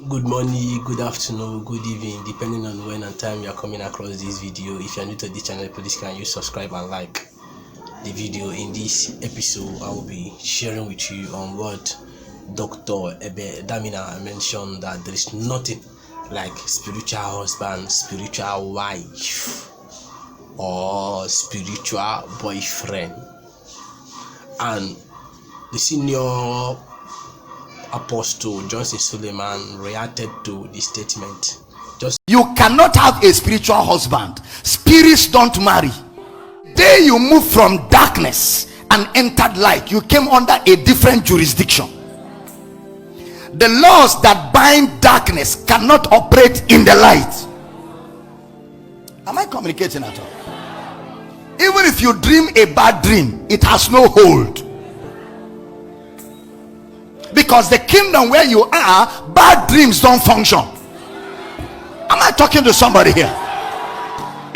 Good morning, good afternoon, good evening, depending on when and time you are coming across this video. If you are new to this channel, please can you subscribe and like the video. In this episode, I will be sharing with you on what Dr. Abel Damina mentioned, that there is nothing like spiritual husband, spiritual wife, or spiritual boyfriend. And the senior Apostle Johnson Suleman reacted to the statement. You cannot have a spiritual husband. Spirits don't marry. Day you move from darkness and entered light, you came under a different jurisdiction. The laws that bind darkness cannot operate in the light. Am I communicating at all? Even if you dream a bad dream, it has no hold. Because the kingdom where you are, bad dreams don't function. Am I talking to somebody here?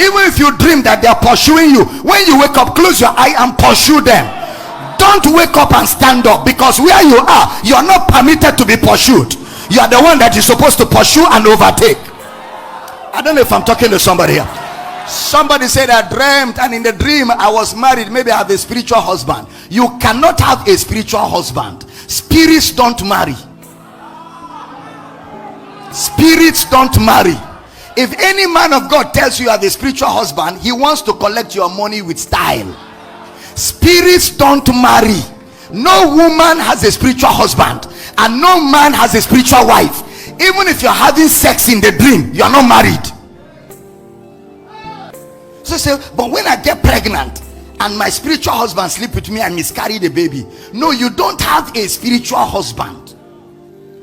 Even if you dream that they are pursuing you, when you wake up, close your eye and pursue them. Don't wake up and stand up, because where you are not permitted to be pursued. You are the one that is supposed to pursue and overtake. I don't know if I'm talking to somebody here. Somebody said, I dreamt, and in the dream I was married. Maybe I have a spiritual husband. You cannot have a spiritual husband. Spirits don't marry. Spirits don't marry. If any man of God tells you have a spiritual husband, he wants to collect your money with style. Spirits don't marry. No woman has a spiritual husband, and no man has a spiritual wife. Even if you're having sex in the dream, you are not married. So say, but when I get pregnant and my spiritual husband sleep with me and miscarry the baby. No, you don't have a spiritual husband.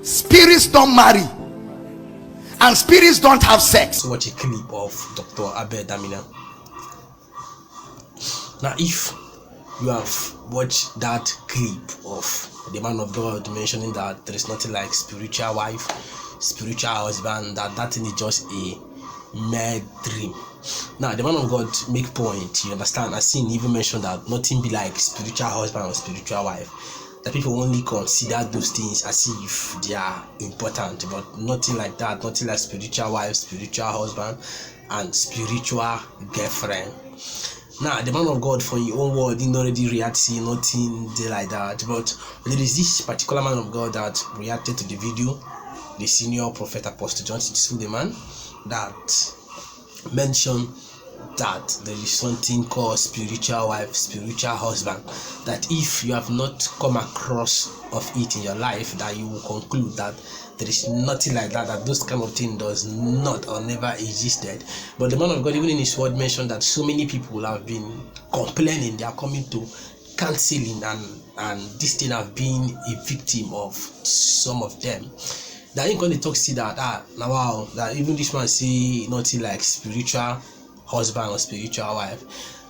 Spirits don't marry, and spirits don't have sex. Watch a clip of Dr. Abel Damina. Now, if you have watched that clip of the man of God mentioning that there is nothing like spiritual wife, spiritual husband, that thing is just a mere dream. Now, the man of God make point, you understand, as seen even mentioned that nothing be like spiritual husband or spiritual wife, that people only consider those things as if they are important, but nothing like that, nothing like spiritual wife, spiritual husband, and spiritual girlfriend. Now, the man of God, for your own word, didn't already react, see nothing there like that, but there is this particular man of God that reacted to the video, the senior prophet Apostle Johnson Suleman, that mention that there is something called spiritual wife, spiritual husband, that if you have not come across of it in your life, that you will conclude that there is nothing like that, that those kind of thing does not or never existed. But the man of God, even in his word, mentioned that so many people have been complaining, they are coming to counseling, and this thing have been a victim of some of them. That ain't gonna talk, see that now wow, that even this man see nothing like spiritual husband or spiritual wife,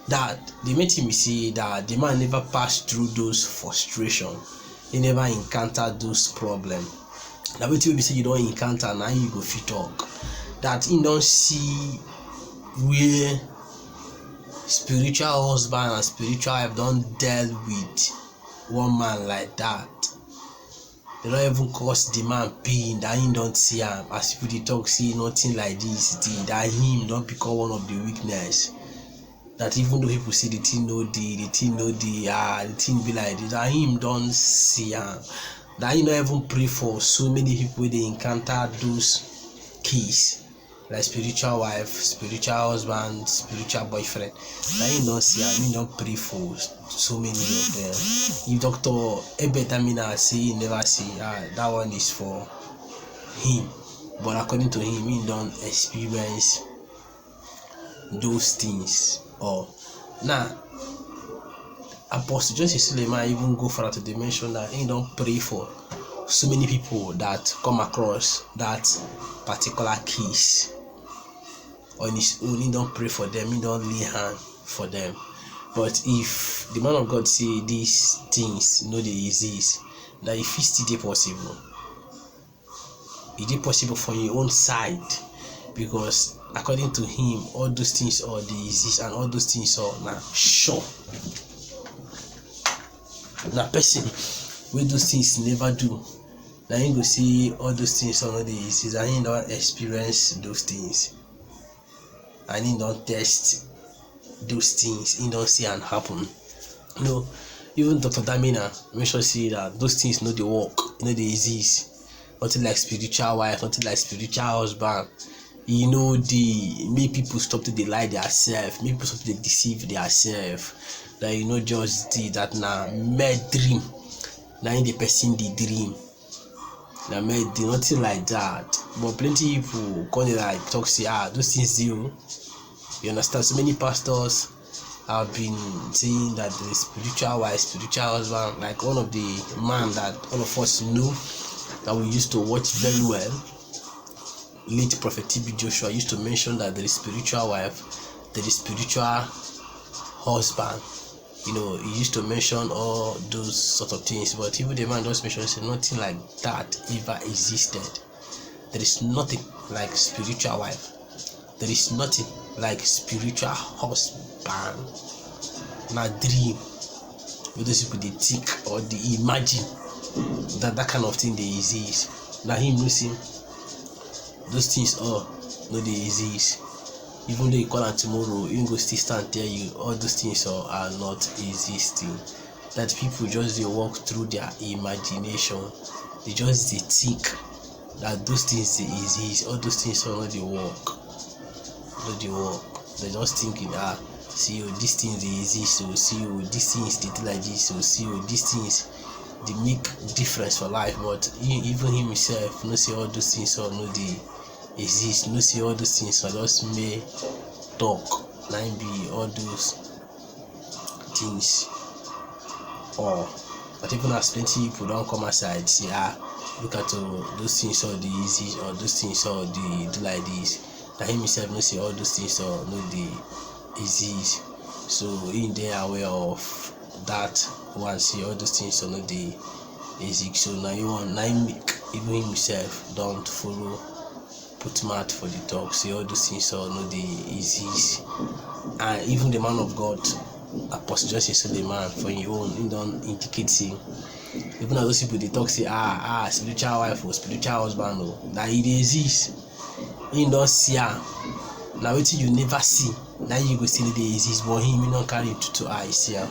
that they made him see that the man never passed through those frustration, he never encountered those problems. That way we say you don't encounter, now you go fit talk, that he don't see where spiritual husband and spiritual wife don't deal with one man like that. They don't even cause the man pain, that him don't see him. As people they talk, see nothing like this, that him don't become one of the weakness. That even though people say the thing the thing be like this, that him don't see him. That he don't even pray for so many people they encounter those keys, like spiritual wife, spiritual husband, spiritual boyfriend. That he don't see him, he don't pray for so many of them. If Dr. Abel Damina say he never see, that one is for him. But according to him, he don't experience those things. Or now, Apostle Johnson Suleman even go further to dimension that he don't pray for so many people that come across that particular case. On his own, he don't pray for them, he don't lay hand for them. But if the man of God say these things no they exist, that if it's still possible, it is possible for your own side, because according to him, all those things all they exist, and all those things are now sure. Now person with those things never do, Now you go see all those things on the exist, and you don't experience those things, and you don't test those things, you don't see and happen. You know, even Dr. Damina mentioned say that those things know they work, they exist. Nothing like spiritual wife, nothing like spiritual husband. The make people stop to lie themselves, make people stop to deceive themselves. That just did that now mere dream. Now in the person the dream. Now mere dream, nothing like that. But plenty people come like talk say those things do. You understand? So many pastors have been saying that the spiritual wife, spiritual husband, like one of the man that all of us know that we used to watch very well, late Prophet TB Joshua used to mention that there is spiritual wife, there is spiritual husband. He used to mention all those sort of things, but even the man just mentioned say nothing like that ever existed. There is nothing like spiritual wife. There is nothing like spiritual husband. Na dream with those people they think or they imagine that kind of thing they exist. Now him no see those things all no they exist. Even though you call am tomorrow, you go still stand tell you all those things are not existing. That people just they walk through their imagination. They just they think that those things they exist. All those things are not they work. Not they work. They just thinking see these things they exist. So see these things they do like this. So see these things they make difference for life. But even himself no see all those things or no they exist, no see all those things or just may talk, like be all those things. Or but even as plenty people don't come aside say look at those things or the exist or those things or they do like this. That himself no see all those things or no they exist. So in they are aware of that one see all those things or no they exist. So now you want make even himself don't follow put mouth for the talk, say all those things or no they exist. And even the man of God, Apostle Joseph Suleman, for your own, he don't indicate say even as those people they talk say spiritual wife or spiritual husband that it exists. He don't see now wetin you never see, now you go still they exist, but him not carry to eyes here.